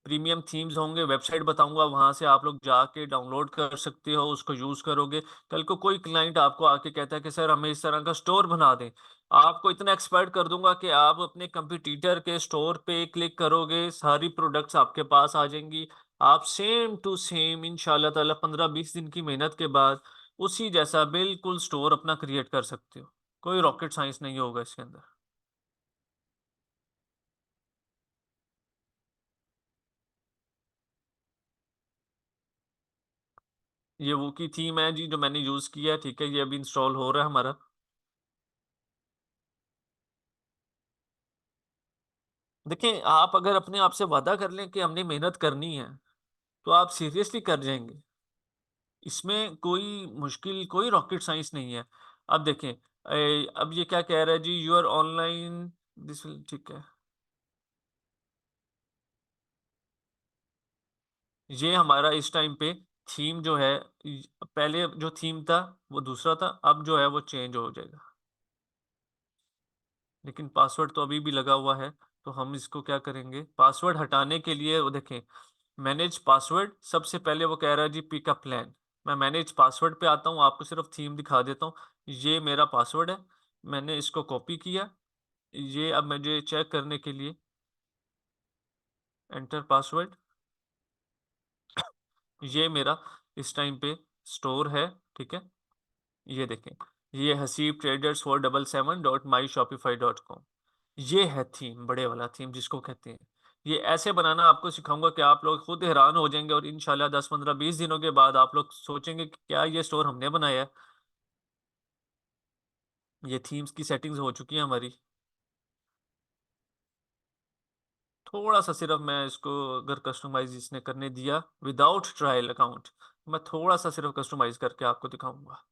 प्रीमियम थीम्स होंगे, वेबसाइट बताऊंगा, वहां से आप लोग जाके डाउनलोड कर सकते हो, उसको यूज करोगे। कल को कोई क्लाइंट आपको आके कहता है कि सर हमें इस तरह का स्टोर बना दें, आपको इतना एक्सपर्ट कर दूंगा कि आप अपने कंपटीटर के स्टोर पे क्लिक करोगे, सारी प्रोडक्ट्स आपके पास आ जाएंगी। आप सेम टू सेम इंशाल्लाह ताला 15-20 दिन की मेहनत के बाद उसी जैसा बिल्कुल स्टोर अपना क्रिएट कर सकते हो। कोई रॉकेट साइंस नहीं होगा इसके अंदर। ये वो की थीम है जी जो मैंने यूज किया है। ठीक है, ये अभी इंस्टॉल हो रहा है हमारा। देखें, आप अगर अपने आप से वादा कर लें कि हमने मेहनत करनी है, तो आप सीरियसली कर जाएंगे। इसमें कोई मुश्किल, कोई रॉकेट साइंस नहीं है। अब देखें, अब ये क्या कह रहा है जी, you are online this will, ठीक है। ये हमारा इस टाइम पे थीम जो है, पहले जो थीम था वो दूसरा था, अब जो है वो चेंज हो जाएगा। लेकिन पासवर्ड तो अभी भी लगा हुआ है। तो हम इसको क्या करेंगे, पासवर्ड हटाने के लिए वो देखें, मैनेज पासवर्ड। सबसे पहले वो कह रहा है जी पिकअप प्लान। मैं मैनेज पासवर्ड पे आता हूँ, आपको सिर्फ थीम दिखा देता हूँ। ये मेरा पासवर्ड है, मैंने इसको कॉपी किया। ये अब मुझे चेक करने के लिए एंटर पासवर्ड, ये मेरा इस टाइम पे स्टोर है। ठीक है, ये देखें, ये हसीब ट्रेडर्स 477.myshopify.com। ये है थीम, बड़े वाला थीम जिसको कहते हैं। ये ऐसे बनाना आपको सिखाऊंगा कि आप लोग खुद हैरान हो जाएंगे, और इंशाल्लाह 10, 15, 20 दिनों के बाद आप लोग सोचेंगे कि क्या ये स्टोर हमने बनाया है। ये थीम्स की सेटिंग्स हो चुकी है हमारी। थोड़ा सा सिर्फ मैं इसको, अगर कस्टमाइज इसने करने दिया विदाउट ट्रायल अकाउंट, मैं थोड़ा सा सिर्फ कस्टमाइज करके आपको दिखाऊंगा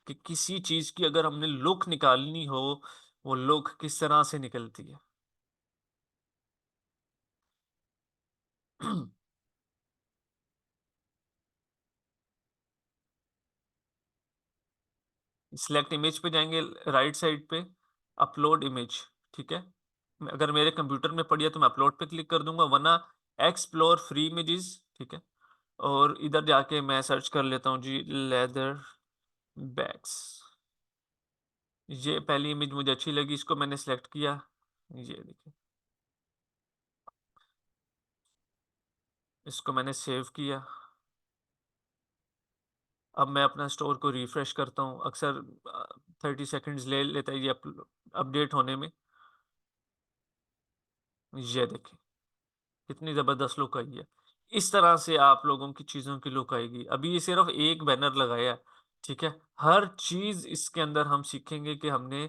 कि किसी चीज की अगर हमने लुक निकालनी हो, वो लुक किस तरह से निकलती है। सिलेक्ट इमेज पे जाएंगे, राइट साइड पे अपलोड इमेज, ठीक है। अगर मेरे कंप्यूटर में पड़ी है तो मैं अपलोड पे क्लिक कर दूंगा, वरना एक्सप्लोर फ्री इमेजेस, ठीक है। और इधर जाके मैं सर्च कर लेता हूँ जी, लेदर बैग्स। ये पहली इमेज मुझे अच्छी लगी, इसको मैंने सेलेक्ट किया। ये देखिए, इसको मैंने सेव किया। अब मैं अपना स्टोर को रिफ्रेश करता हूँ, अक्सर 30 सेकेंड्स ले लेता है ये अपडेट होने में। ये देखिए, कितनी जबरदस्त लुक आई है। इस तरह से आप लोगों की चीजों की लुक आएगी। अभी ये सिर्फ एक बैनर लगाया है, ठीक है। हर चीज इसके अंदर हम सीखेंगे कि हमने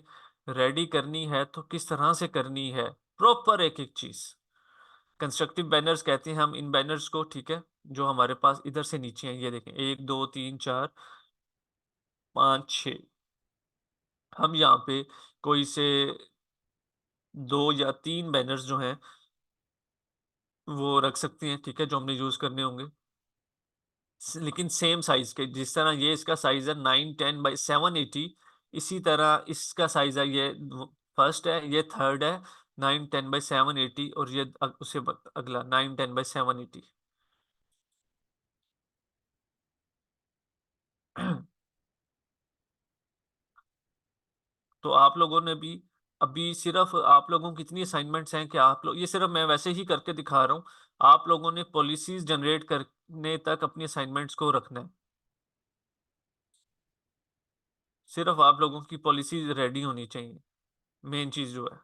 रेडी करनी है तो किस तरह से करनी है, प्रॉपर एक एक चीज। कंस्ट्रक्टिव बैनर्स कहते हैं हम इन बैनर्स को, ठीक है। जो हमारे पास इधर से नीचे हैं, ये देखें, 1 2 3 4 5 6। हम यहाँ पे कोई से 2 या 3 बैनर्स जो हैं वो रख सकते हैं, ठीक है, जो हमने यूज करने होंगे। लेकिन सेम साइज के, जिस तरह ये इसका साइज है 9 10 बाई 780, इसी तरह इसका साइज है, ये फर्स्ट है, ये थर्ड है 9 10 बाई 780, और ये उसे अगला 9 10 बाई 780। तो आप लोगों ने भी, अभी सिर्फ आप लोगों की इतनी असाइनमेंट्स हैं कि आप लोग, ये सिर्फ मैं वैसे ही करके दिखा रहा हूँ। आप लोगों ने पॉलिसीज जनरेट करने तक अपनी असाइनमेंट्स को रखना है। सिर्फ आप लोगों की पॉलिसीज रेडी होनी चाहिए, मेन चीज जो है।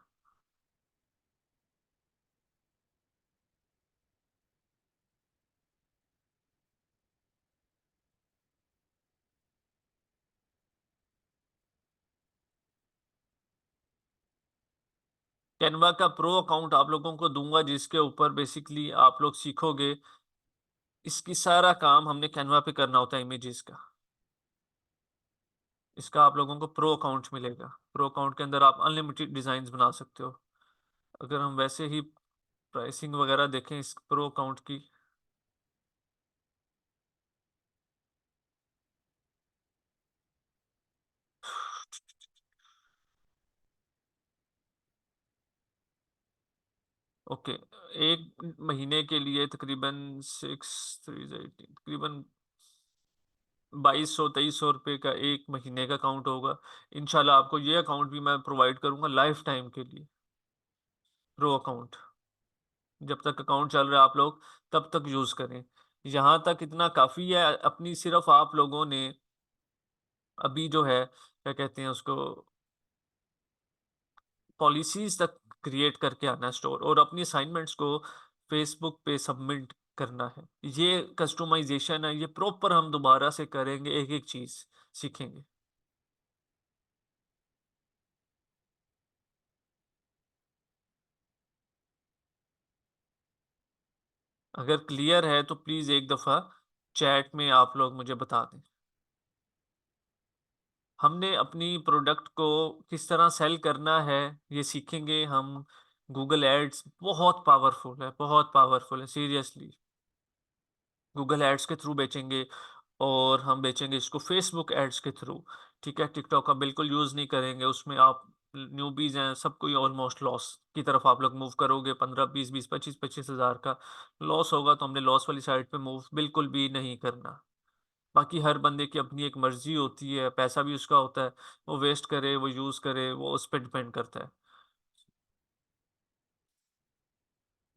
कैनवा का प्रो अकाउंट आप लोगों को दूंगा, जिसके ऊपर बेसिकली आप लोग सीखोगे। इसकी सारा काम हमने कैनवा पे करना होता है, इमेजेस का। इसका आप लोगों को प्रो अकाउंट मिलेगा। प्रो अकाउंट के अंदर आप अनलिमिटेड डिजाइन बना सकते हो। अगर हम वैसे ही प्राइसिंग वगैरह देखें इस प्रो अकाउंट की। ओके, एक महीने के लिए तकरीबन 6 3 तकरीबन 2200 2300 रुपये का एक महीने का अकाउंट होगा। इंशाल्लाह आपको ये अकाउंट भी मैं प्रोवाइड करूंगा लाइफ टाइम के लिए, प्रो अकाउंट। जब तक अकाउंट चल रहा है आप लोग तब तक यूज करें। यहाँ तक इतना काफी है। अपनी सिर्फ आप लोगों ने अभी जो है, क्या कहते हैं उसको, पॉलिसीज तक क्रिएट करके आना है स्टोर, और अपनी असाइनमेंट्स को फेसबुक पे सबमिट करना है। ये कस्टमाइजेशन है, ये प्रॉपर हम दोबारा से करेंगे, एक एक चीज सीखेंगे। अगर क्लियर है तो प्लीज एक दफा चैट में आप लोग मुझे बता दें। हमने अपनी प्रोडक्ट को किस तरह सेल करना है, ये सीखेंगे हम। गूगल एड्स बहुत पावरफुल है, बहुत पावरफुल है सीरियसली। गूगल एड्स के थ्रू बेचेंगे, और हम बेचेंगे इसको फेसबुक एड्स के थ्रू, ठीक है। टिकटॉक का बिल्कुल यूज नहीं करेंगे, उसमें आप न्यूबीज हैं, सबको ऑलमोस्ट लॉस की तरफ आप लोग मूव करोगे। 15 20 20 25 25 हज़ार का लॉस होगा, तो हमने लॉस वाली साइड पे मूव बिल्कुल भी नहीं करना। बाकी हर बंदे की अपनी एक मर्जी होती है, पैसा भी उसका होता है, वो वेस्ट करे वो यूज करे, वो उस पर डिपेंड करता है।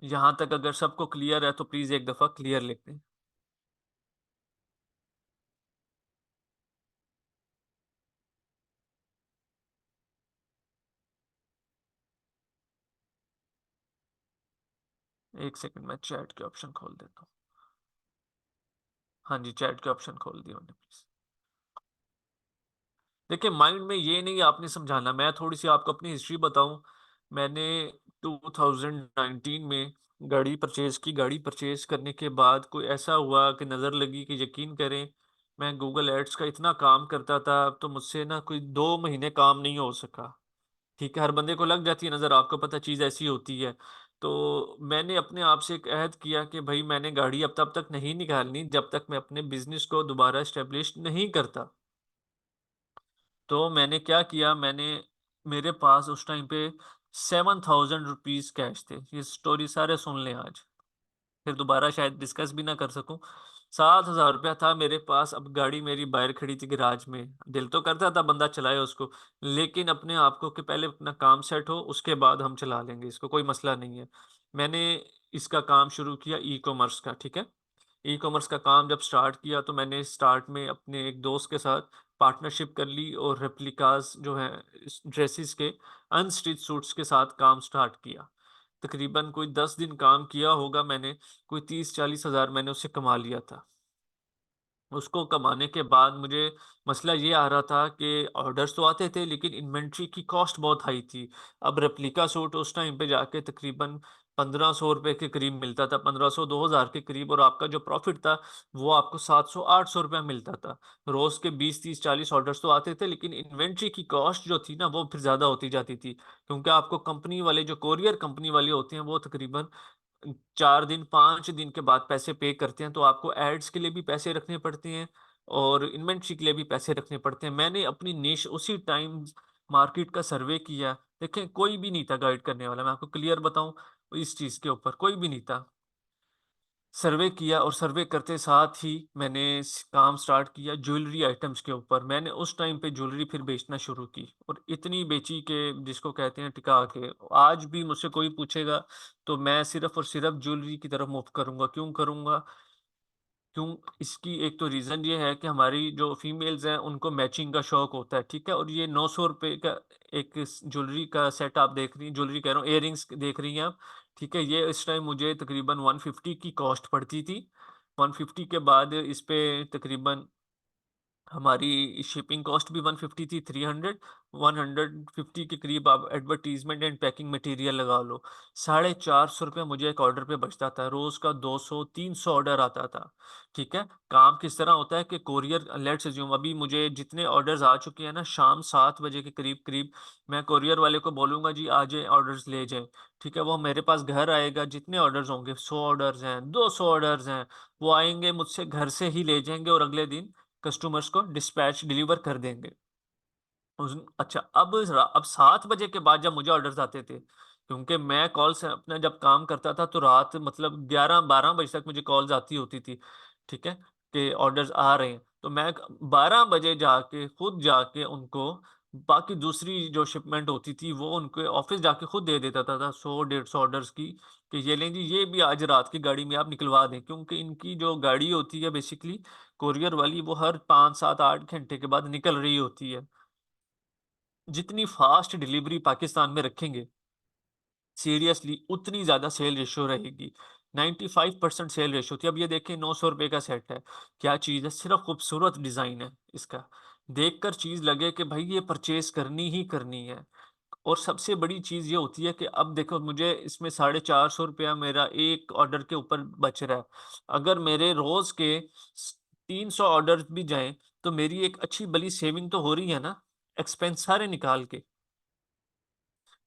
यहाँ तक अगर सबको क्लियर है तो प्लीज एक दफा क्लियर लिख दें। 1 सेकंड में चैट के ऑप्शन खोल देता हूँ। हाँ जी, चैट के ऑप्शन खोल दिया मैंने, प्लीज। देखिए, माइंड में ये नहीं आपने समझाना, मैं थोड़ी सी आपको अपनी हिस्ट्री बताऊं। मैंने 2019 में गाड़ी परचेज की। गाड़ी परचेज करने के बाद कोई ऐसा हुआ कि नज़र लगी कि यकीन करें, मैं गूगल एड्स का इतना काम करता था, अब तो मुझसे ना कोई 2 महीने काम नहीं हो सका। ठीक है, हर बंदे को लग जाती है नज़र, आपको पता चीज़ ऐसी होती है। तो मैंने अपने आप से एक अहद किया कि भाई मैंने गाड़ी अब तब तक नहीं निकालनी जब तक मैं अपने बिजनेस को दोबारा स्टेब्लिश नहीं करता। तो मैंने क्या किया, मैंने, मेरे पास उस टाइम पे 7,000 रुपीज कैश थे। ये स्टोरी सारे सुन लें आज, फिर दोबारा शायद डिस्कस भी ना कर सकूं। 7,000 रुपया था मेरे पास। अब गाड़ी मेरी बाहर खड़ी थी गैराज में। दिल तो करता था बंदा चलाए उसको, लेकिन अपने आप को कि पहले अपना काम सेट हो उसके बाद हम चला लेंगे इसको, कोई मसला नहीं है। मैंने इसका काम शुरू किया ई कॉमर्स का। ठीक है, ई कॉमर्स का काम जब स्टार्ट किया तो मैंने स्टार्ट में अपने एक दोस्त के साथ पार्टनरशिप कर ली और रेप्लिकास जो है ड्रेसेस के, अनस्टिच सूट्स के साथ काम स्टार्ट किया। तकरीबन कोई 10 दिन काम किया होगा मैंने, कोई 30-40 हज़ार मैंने उससे कमा लिया था। उसको कमाने के बाद मुझे मसला ये आ रहा था कि ऑर्डर्स तो आते थे लेकिन इन्वेंट्री की कॉस्ट बहुत हाई थी। अब रेप्लिका सूट उस टाइम पे जाके तकरीबन 1,500 रुपये के करीब मिलता था, 1,500-2,000 के करीब, और आपका जो प्रॉफिट था वो आपको 700-800 रुपया मिलता था। रोज के 20-30-40 ऑर्डर्स तो आते थे, लेकिन इन्वेंट्री की कॉस्ट जो थी ना वो फिर ज्यादा होती जाती थी, क्योंकि आपको कंपनी वाले जो कोरियर कंपनी वाले होते हैं वो तकरीबन 4 दिन 5 दिन के बाद पैसे पे करते हैं। तो आपको एड्स के लिए भी पैसे रखने पड़ते हैं और इन्वेंट्री के लिए भी पैसे रखने पड़ते हैं। मैंने अपनी निश उसी टाइम मार्केट का सर्वे किया। देखें, कोई भी नहीं था गाइड करने वाला, मैं आपको क्लियर बताऊं, इस चीज के ऊपर कोई भी नहीं था। सर्वे किया और सर्वे करते साथ ही मैंने काम स्टार्ट किया ज्वेलरी आइटम्स के ऊपर। मैंने उस टाइम पे ज्वेलरी फिर बेचना शुरू की और इतनी बेची कि जिसको कहते हैं टिका के। आज भी मुझसे कोई पूछेगा तो मैं सिर्फ और सिर्फ ज्वेलरी की तरफ मूव करूंगा। क्यों करूंगा? क्यों? इसकी एक तो रीज़न ये है कि हमारी जो फीमेल्स हैं उनको मैचिंग का शौक होता है। ठीक है, और ये 900 रुपये का एक ज्वेलरी का सेट आप देख रही हैं, ज्वेलरी कह रहा हूँ, इयररिंग्स देख रही हैं आप। ठीक है, ये इस टाइम मुझे तकरीबन 150 की कॉस्ट पड़ती थी। 150 के बाद इस पे तकरीबन हमारी शिपिंग कॉस्ट भी 150 थी, 300, 150 के करीब आप एडवर्टीजमेंट एंड पैकिंग मटेरियल लगा लो। 450 रुपया मुझे एक ऑर्डर पे बचता था। रोज का 200-300 ऑर्डर आता था। ठीक है, काम किस तरह होता है कि कोरियर, लेट्स अज्यूम अभी मुझे जितने ऑर्डर्स आ चुके हैं ना, शाम 7 बजे के करीब करीब मैं कोरियर वाले को बोलूंगा जी आ जाए ऑर्डर्स ले जाए। ठीक है, वो मेरे पास घर आएगा, जितने ऑर्डर्स होंगे, 100 ऑर्डर्स हैं, 200 ऑर्डर्स हैं, वो आएंगे मुझसे घर से ही ले जाएंगे और अगले दिन कस्टमर्स को डिस्पैच डिलीवर कर देंगे। अच्छा, अब 7 बजे के बाद जब मुझे ऑर्डर्स आते थे, क्योंकि मैं कॉल से अपना जब काम करता था तो रात मतलब 11-12 बजे तक मुझे कॉल्स आती होती थी। ठीक है, कि ऑर्डर्स आ रहे हैं, तो मैं 12 बजे जाके खुद जाके उनको बाकी दूसरी जो शिपमेंट होती थी वो उनके ऑफिस जाके खुद दे देता था 100-150 ऑर्डर्स की, कि ये लें जी, ये भी आज रात की गाड़ी में आप निकलवा दें। क्योंकि इनकी जो गाड़ी होती है बेसिकली कोरियर वाली, वो हर 5-7-8 घंटे के बाद निकल रही होती है। जितनी फास्ट डिलीवरी पाकिस्तान में रखेंगे सीरियसली उतनी ज्यादा सेल रेशियो रहेगी। 95% सेल रेशियो थी। अब ये देखें, 900 रुपये का सेट है, क्या चीज़ है, सिर्फ खूबसूरत डिजाइन है इसका, देखकर चीज लगे कि भाई ये परचेज करनी ही करनी है। और सबसे बड़ी चीज ये होती है कि अब देखो, मुझे इसमें 450 रुपया मेरा एक ऑर्डर के ऊपर बच रहा है। अगर मेरे रोज के 300 ऑर्डर भी जाएं तो मेरी एक अच्छी बड़ी सेविंग तो हो रही है ना, एक्सपेंस सारे निकाल के।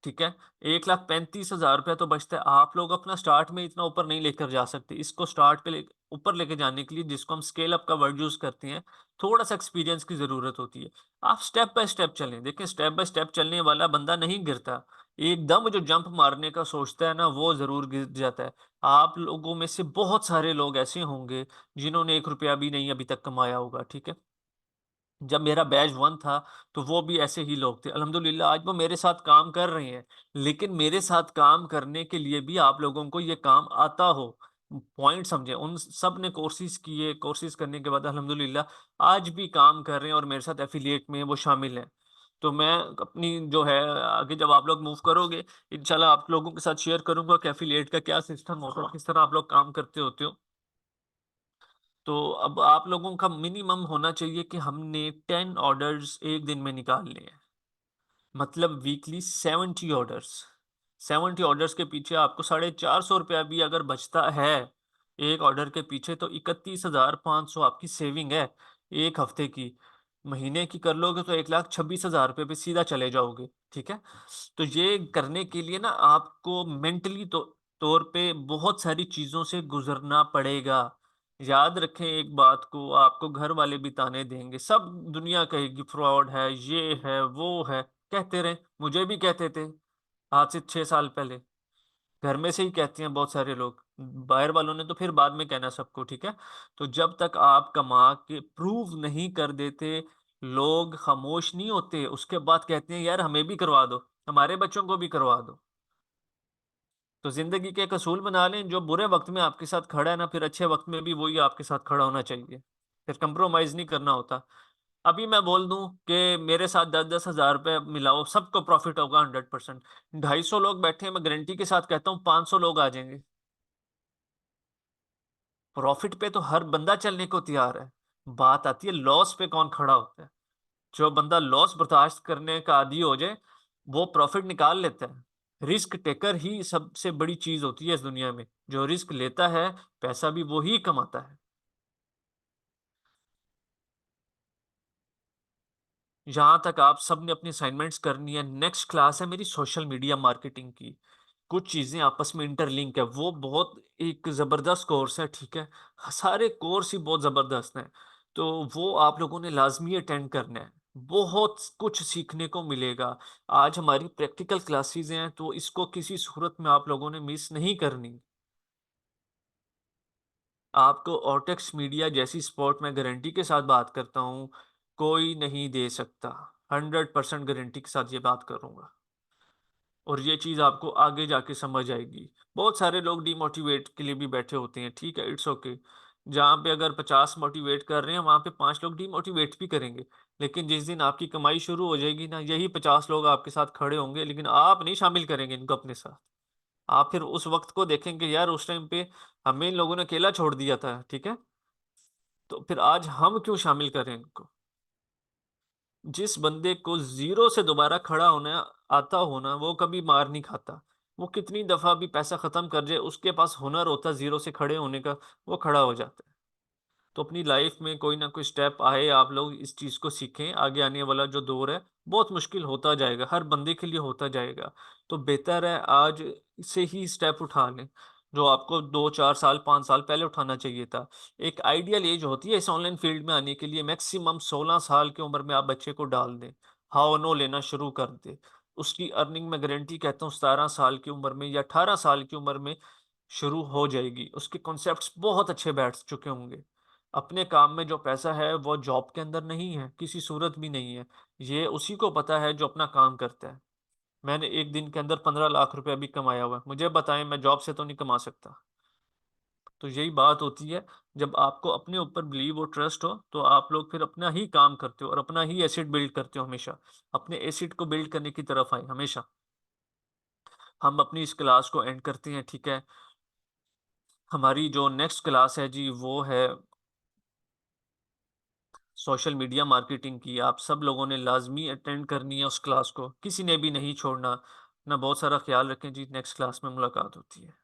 ठीक है, 1,35,000 रुपया तो बचता है। आप लोग अपना स्टार्ट में इतना ऊपर नहीं लेकर जा सकते। इसको स्टार्ट पे ऊपर लेके जाने के लिए, जिसको हम स्केल अप का वर्ड यूज करते हैं, थोड़ा सा एक्सपीरियंस की जरूरत होती है। आप स्टेप बाय स्टेप चलें। देखें, स्टेप बाय स्टेप चलने वाला बंदा नहीं गिरता। एकदम जो जंप मारने का सोचता है ना, वो जरूर गिर जाता है। आप लोगों में से बहुत सारे लोग ऐसे होंगे जिन्होंने 1 रुपया भी नहीं अभी तक कमाया होगा। ठीक है, जब मेरा बैच 1 था तो वो भी ऐसे ही लोग थे। अल्हम्दुलिल्लाह आज वो मेरे साथ काम कर रहे हैं, लेकिन मेरे साथ काम करने के लिए भी आप लोगों को ये काम आता हो। पॉइंट समझे, उन सब ने कोर्सेज किए, कोर्सेज करने के बाद अल्हम्दुलिल्लाह आज भी काम कर रहे हैं और मेरे साथ एफिलिएट में वो शामिल हैं। तो मैं अपनी जो है आगे जब आप लोग मूव करोगे, इंशाल्लाह आप लोगों के साथ शेयर करूंगा कि एफिलिएट का क्या सिस्टम होता है, किस तरह आप लोग काम करते होते हो। तो अब आप लोगों का मिनिमम होना चाहिए कि हमने 10 ऑर्डर्स एक दिन में निकालने हैं, मतलब वीकली 70 ऑर्डर्स। 70 ऑर्डर्स के पीछे आपको 450 रुपया भी अगर बचता है एक ऑर्डर के पीछे, तो 31,500 आपकी सेविंग है एक हफ्ते की। महीने की कर लोगे तो 1,26,000 रुपये पे सीधा चले जाओगे। ठीक है। तो ये करने के लिए ना आपको मेंटली तो तौर पे बहुत सारी चीजों से गुजरना पड़ेगा। याद रखें एक बात को, आपको घर वाले भी ताने देंगे, सब दुनिया कहेगी फ्रॉड है, ये है, वो है, कहते रहे, मुझे भी कहते थे आज से 6 साल पहले। घर में से ही कहते हैं बहुत सारे लोग, बाहर वालों ने तो फिर बाद में कहना सबको। ठीक है। तो जब तक आप कमा के प्रूव नहीं कर देते, लोग खामोश नहीं होते, उसके बाद कहते हैं यार हमें भी करवा दो, हमारे बच्चों को भी करवा दो। तो जिंदगी के एक असूल बना लें, जो बुरे वक्त में आपके साथ खड़ा है ना, फिर अच्छे वक्त में भी वही आपके साथ खड़ा होना चाहिए। फिर कंप्रोमाइज नहीं करना होता। अभी मैं बोल दूं कि मेरे साथ 10-10 हज़ार रुपए मिलाओ, सबको प्रॉफिट होगा 100%। 250 लोग बैठे हैं, मैं गारंटी के साथ कहता हूँ 500 लोग आ जाएंगे। प्रॉफिट पे तो हर बंदा चलने को तैयार है। बात आती है लॉस पे कौन खड़ा होता है। जो बंदा लॉस बर्दाश्त करने का आदी हो जाए, वो प्रॉफिट निकाल लेता है। रिस्क टेकर ही सबसे बड़ी चीज होती है इस दुनिया में। जो रिस्क लेता है, पैसा भी वो ही कमाता है। जहां तक आप सब ने अपनी असाइनमेंट्स करनी है, नेक्स्ट क्लास है मेरी सोशल मीडिया मार्केटिंग की। कुछ चीजें आपस में इंटरलिंक है, वो बहुत एक जबरदस्त कोर्स है। ठीक है। सारे कोर्स ही बहुत जबरदस्त हैं। तो वो आप लोगों ने लाजमी अटेंड करना है। बहुत कुछ सीखने को मिलेगा। आज हमारी प्रैक्टिकल क्लासेस हैं, तो इसको किसी सूरत में आप लोगों ने मिस नहीं करनी। आपको ऑर्टेक्स मीडिया जैसी स्पोर्ट में गारंटी के साथ बात करता हूँ, कोई नहीं दे सकता। 100% गारंटी के साथ ये बात करूंगा। और ये चीज आपको आगे जाके समझ आएगी। बहुत सारे लोग डिमोटिवेट के लिए भी बैठे होते हैं, ठीक है, इट्स ओके। जहाँ पे अगर 50 मोटिवेट कर रहे हैं, वहां पे 5 लोग डिमोटिवेट भी करेंगे। लेकिन जिस दिन आपकी कमाई शुरू हो जाएगी ना, यही 50 लोग आपके साथ खड़े होंगे, लेकिन आप नहीं शामिल करेंगे इनको अपने साथ। आप फिर उस वक्त को देखेंगे, यार उस टाइम पे हमें इन लोगों ने अकेला छोड़ दिया था। ठीक है। तो फिर आज हम क्यों शामिल करें इनको। जिस बंदे को जीरो से दोबारा खड़ा होना आता हो ना, वो कभी मार नहीं खाता। वो कितनी दफा भी पैसा खत्म कर जाए, उसके पास हुनर होता जीरो से खड़े होने का, वो खड़ा हो जाता है। तो अपनी लाइफ में कोई ना कोई स्टेप आए, आप लोग इस चीज को सीखें। आगे आने वाला जो दौर है बहुत मुश्किल होता जाएगा, हर बंदे के लिए होता जाएगा। तो बेहतर है आज से ही स्टेप उठा लें, जो आपको 2-4 साल 5 साल पहले उठाना चाहिए था। एक आइडियल एज होती है इस ऑनलाइन फील्ड में आने के लिए, मैक्सिमम 16 साल की उम्र में आप बच्चे को डाल दें, हाउ नो लेना शुरू कर दें। उसकी अर्निंग में गारंटी कहता हूँ 17 साल की उम्र में या 18 साल की उम्र में शुरू हो जाएगी। उसके कॉन्सेप्ट्स बहुत अच्छे बैठ चुके होंगे। अपने काम में जो पैसा है वो जॉब के अंदर नहीं है, किसी सूरत भी नहीं है। ये उसी को पता है जो अपना काम करता है। मैंने एक दिन के अंदर 15 लाख रुपया भी कमाया हुआ है, मुझे बताएं, मैं जॉब से तो नहीं कमा सकता। तो यही बात होती है। जब आपको अपने ऊपर बिलीव और ट्रस्ट हो, तो आप लोग फिर अपना ही काम करते हो और अपना ही एसेट बिल्ड करते हो हमेशा। अपने एसेट को बिल्ड करने की तरफ आए हमेशा। हम अपनी इस क्लास को एंड करते हैं। ठीक है। हमारी जो नेक्स्ट क्लास है जी, वो है सोशल मीडिया मार्केटिंग की। आप सब लोगों ने लाजमी अटेंड करनी है उस क्लास को, किसी ने भी नहीं छोड़ना। अपना बहुत सारा ख्याल रखें जी, नेक्स्ट क्लास में मुलाकात होती है।